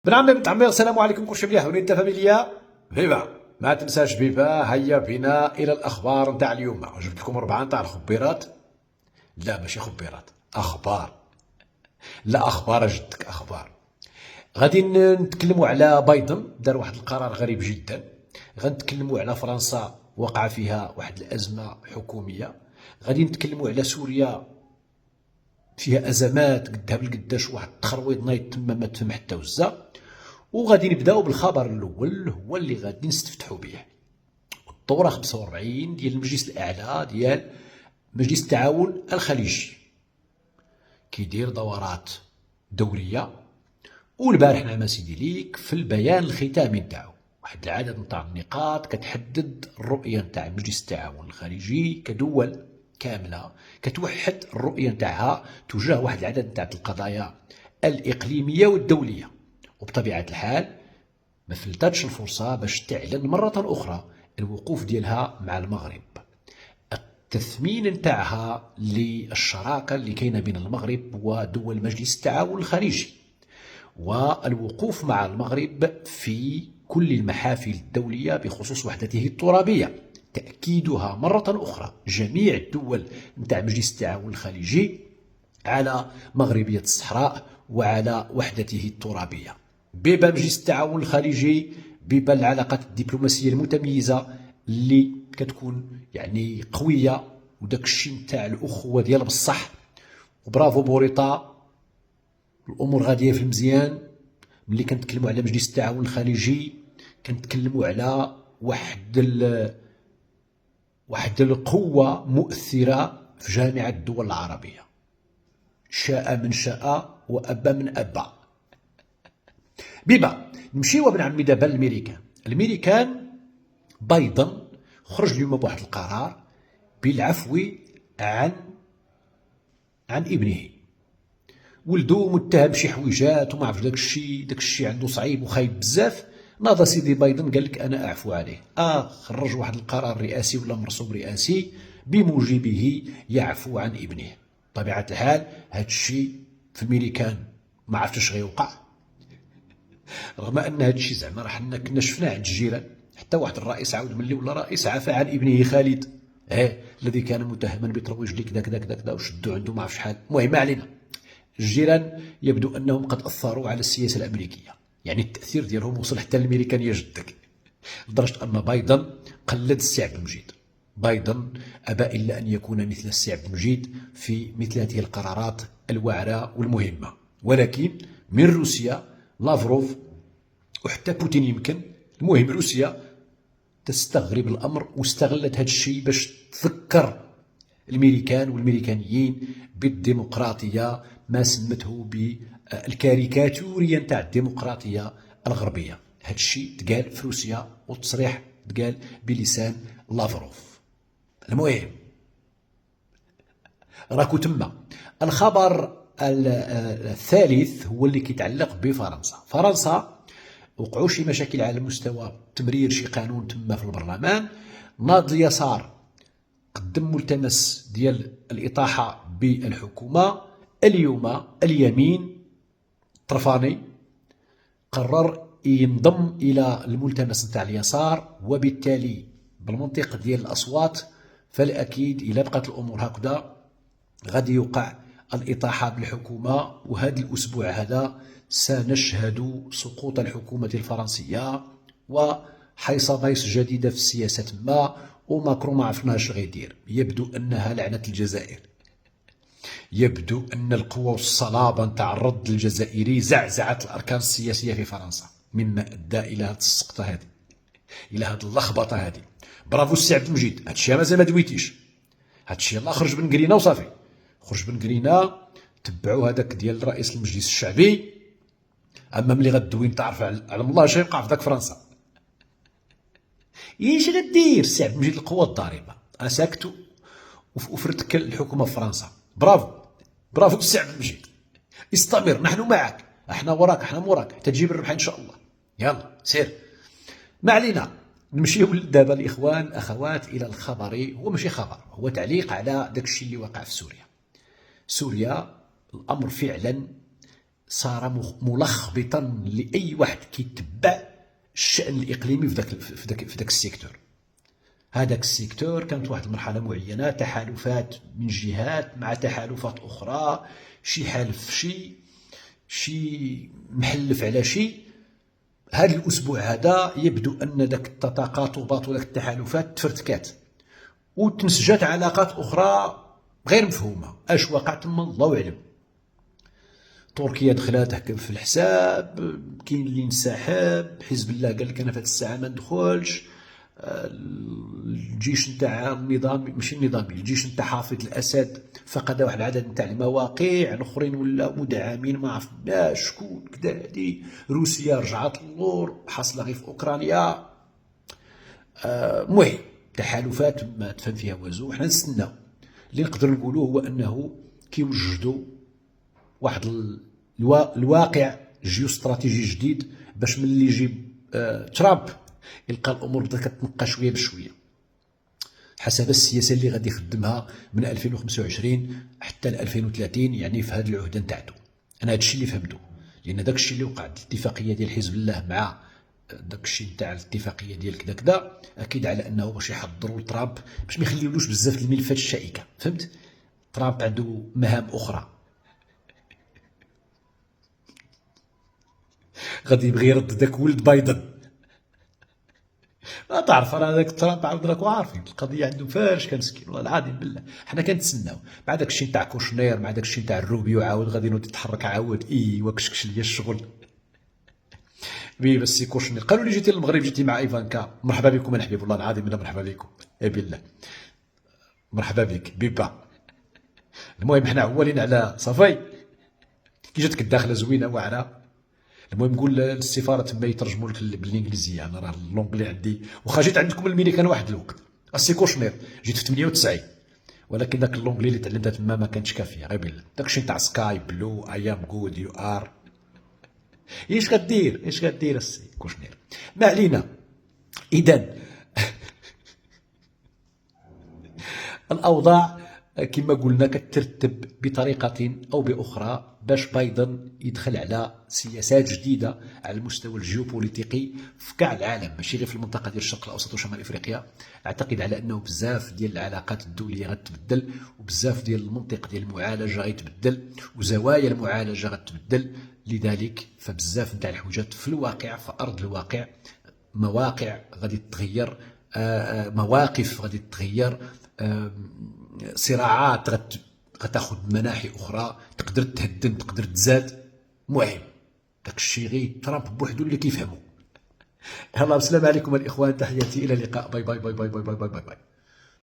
بن عمي بنت عمي السلام عليكم، كلشي مليح ونيت فاميليا. فيفا ما تنساش فيفا. هيا بنا الى الاخبار نتاع اليوم. جبت لكم 4 نتاع الخبيرات. لا ماشي خبيرات، اخبار. لا اخبار جدك، اخبار. غادي نتكلموا على بايدن دار واحد القرار غريب جدا. غنتكلموا على فرنسا وقع فيها واحد الازمه حكوميه. غادي نتكلموا على سوريا فيها ازمات قدها بالقداش، واحد التخرويض نايض تما ما تفهم حتى وزه. وغادي نبداو بالخبر الاول هو اللي غادي نستفتحوا به. الدوره 45 ديال المجلس الاعلى ديال مجلس التعاون الخليجي كيدير دورات دوريه. والبارح نعم سيدي ليك في البيان الختامي نتاعو واحد العدد نتاع النقاط كتحدد الرؤيه نتاع مجلس التعاون الخليجي كدول كامله، كتوحد الرؤيه نتاعها تجاه واحد العدد نتاع القضايا الاقليميه والدوليه. وبطبيعه الحال ما فلتاتش الفرصه باش تعلن مره اخرى الوقوف ديالها مع المغرب، التثمين نتاعها للشراكه اللي كاينه بين المغرب ودول مجلس التعاون الخليجي، والوقوف مع المغرب في كل المحافل الدوليه بخصوص وحدته الترابيه. تاكيدها مره اخرى جميع الدول نتاع مجلس التعاون الخليجي على مغربيه الصحراء وعلى وحدته الترابيه. بيبان مجلس التعاون الخليجي، بيبان العلاقات الدبلوماسيه المتميزه اللي كتكون يعني قويه، وداك الشيء نتاع الاخوه ديال بصح. وبرافو بوريطا، الامور غاديه في المزيان. ملي كنتكلموا على مجلس التعاون الخليجي كنتكلموا على واحد القوه مؤثره في جامعه الدول العربيه، شاء من شاء وابى من ابى. بما نمشيو ابن عمي دابا الامريكان بايدن خرج اليوم بواحد القرار بالعفو عن ابنه. ولدو متهم بشي حويجات وما عرف داكشي عنده صعيب وخايب بزاف. ناض سيدي بايدن قال لك انا اعفو عليه. خرج واحد القرار رئاسي ولا مرسوم رئاسي بموجبه يعفو عن ابنه. بطبيعه الحال هاد الشيء في الميريكان ما عرفتش غيوقع، رغم ان هاد الشيء زعما راه حنا كنا شفناه عند الجيران. حتى واحد الرئيس عاود ملي ولا رئيس عفى عن ابنه خالد، الذي كان متهما بترويج لي كذا كذا كذا كذا وشدوا عنده ما عرف شحال. المهم ما علينا. الجيران يبدو انهم قد اثروا على السياسه الامريكيه، يعني التاثير ديالهم وصل حتى للامريكان يا جدك، لدرجه ان بايدن قلد السي عبد المجيد. بايدن ابى الا ان يكون مثل السي عبد المجيد في مثل هذه القرارات الوعره والمهمه. ولكن من روسيا لافروف وحتى بوتين يمكن، المهم روسيا تستغرب الامر واستغلت هذا الشيء باش تذكر الامريكان والامريكانيين بالديمقراطيه، ما سمته بالكاريكاتوريه نتاع الديمقراطيه الغربيه. هذا الشيء تقال في روسيا والتصريح تقال بلسان لافروف. المهم راكو تما. الخبر الثالث هو اللي كيتعلق بفرنسا. فرنسا وقعوا شي مشاكل على مستوى تمرير شي قانون تما في البرلمان. ناض اليسار قدم ملتمس ديال الإطاحة بالحكومة. اليوم اليمين الطرفاني قرر ينضم إلى الملتمس نتاع اليسار، وبالتالي بالمنطق ديال الأصوات فالأكيد إلا بقات الأمور هكذا غادي يوقع الإطاحة بالحكومة. وهذا الأسبوع هذا سنشهد سقوط الحكومة الفرنسية وحيصة جديدة في السياسة تما. وماكرون ما عرفناش غيدير. يبدو انها لعنة الجزائر. يبدو ان القوة والصلابة نتاع الرد الجزائري زعزعت الاركان السياسية في فرنسا، مما ادى الى هذه السقطة هذه، الى هذه اللخبطة هذه. برافو السي عبد المجيد، هادشي مازال ما دويتيش. هادشي يلاه خرج بن قرينة وصافي. خرج بن قرينة تبعوا هذاك ديال رئيس المجلس الشعبي. اما ملي غدوي انت عارف على الله شي يبقى في ذاك فرنسا. ايش غدير السي عبد المجيد؟ القوة الضاربة. انا ساكت وفرتك الحكومة في فرنسا. برافو برافو السي عبد المجيد، استمر، نحن معك، احنا وراك، احنا موراك حتى تجيب الربح ان شاء الله. يلا سير. ما علينا. نمشيو دابا الاخوان اخوات الى الخبر. هو ماشي خبر، هو تعليق على داك الشيء اللي وقع في سوريا. سوريا الامر فعلا صار ملخبطا لأي واحد كيتبع الشأن الإقليمي في ذاك السيكتور. هذاك السيكتور كانت واحد المرحلة معينة تحالفات من جهات مع تحالفات أخرى، شي حالف شي محلف على شي. هذا الأسبوع هذا يبدو أن ذاك التقاطبات وذاك التحالفات تفرتكات وتنسجت علاقات أخرى غير مفهومة. اش وقع تما الله أعلم. تركيا دخلت في الحساب، كاين اللي انسحب، حزب الله قال لك انا في هذه الساعه ما ندخلش، الجيش نتاع النظامي ماشي النظامي، الجيش نتاع حافظ الاسد فقد واحد العدد نتاع المواقع، الاخرين ولاو مدعمين ما عرفناش شكون كدا. هادي روسيا رجعت للور، حاصله غير في اوكرانيا. المهم تحالفات ما تفهم فيها وازو. حنا نستناو. اللي نقدر نقولوه هو انه كيوجدوا واحد الواقع جيوستراتيجي جديد باش ملي يجي ترامب يلقى الامور بدات كتنقى شويه بشويه حسب السياسه اللي غادي يخدمها من 2025 حتى ل 2030، يعني في هذه العهده نتاعو. انا هذا الشيء اللي فهمته، لان داك الشيء اللي وقع الاتفاقيه ديال حزب الله مع داك الشيء نتاع الاتفاقيه ديال كذا كذا، اكيد على انه باش يحضروا لترامب باش ما يخليولوش بزاف الملفات الشائكه. فهمت؟ ترامب عنده مهام اخرى، غادي يبغي يرد داك ولد بايدن. ما تعرف انا هذاك ترامب عاود راكو عارفين القضيه عنده فاش كان مسكين والله العظيم بالله. حنا كنتسناو مع داك الشيء تاع كوشنير مع داك الشيء تاع الروبيو عاود غادي نوض يتحرك عاود وكشكش ليا الشغل. بس كوشنير قالوا لي جيتي للمغرب جيتي مع ايفانكا، مرحبا بكم الحبيب والله العظيم بالله مرحبا بكم بالله مرحبا بك بيبا. المهم حنا عوالين على صافي كي جاتك الداخله زوينه واعره. المهم قول للسفاره تما يترجموا لك بالانجليزيه. انا راه اللونجلي عندي واخا جيت عندكم الميريكان واحد الوقت السي كوشنير جيت في 98، ولكن داك اللونجلي اللي تعلمتها تما ما كانتش كافيه غير بالله. داكشي تاع سكاي بلو اي ام جود يو ار ايش غدير السي كوشنير. ما علينا. اذا الاوضاع كما قلنا كترتب بطريقة أو بأخرى باش بايدن يدخل على سياسات جديدة على المستوى الجيوبوليتيقي في كاع العالم، ماشي غير في المنطقة ديال الشرق الأوسط وشمال إفريقيا. أعتقد على أنه بزاف ديال العلاقات الدولية غتبدل، وبزاف ديال المنطق ديال المعالجة غيتبدل، وزوايا المعالجة غتبدل. لذلك فبزاف نتاع الحوجات في الواقع في أرض الواقع مواقع غادي تتغير، مواقف غادي تتغير، صراعات غتاخذ مناحي اخرى، تقدر تهدن تقدر تزاد. المهم داك الشيء غير ترامب بوحدو اللي كيفهمو. يلا السلام عليكم الاخوان، تحياتي الى اللقاء، باي باي باي باي باي باي باي باي, باي.